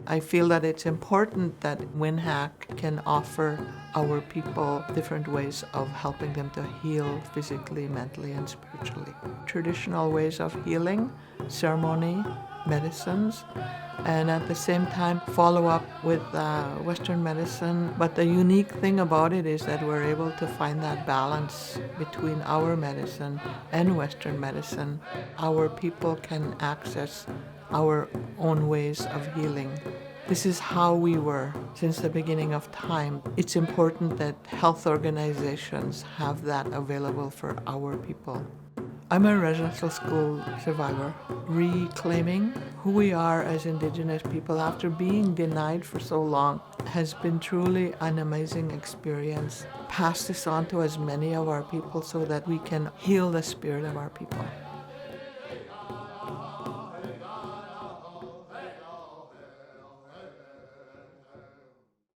I feel that it's important that WinHack can offer our people different ways of helping them to heal physically, mentally, and spiritually. Traditional ways of healing, ceremony, medicines, and at the same time follow up with Western medicine. But the unique thing about it is that we're able to find that balance between our medicine and Western medicine. Our people can access our own ways of healing. This is how we were since the beginning of time. It's important that health organizations have that available for our people. I'm a residential school survivor. Reclaiming who we are as Indigenous people after being denied for so long has been truly an amazing experience. Pass this on to as many of our people so that we can heal the spirit of our people.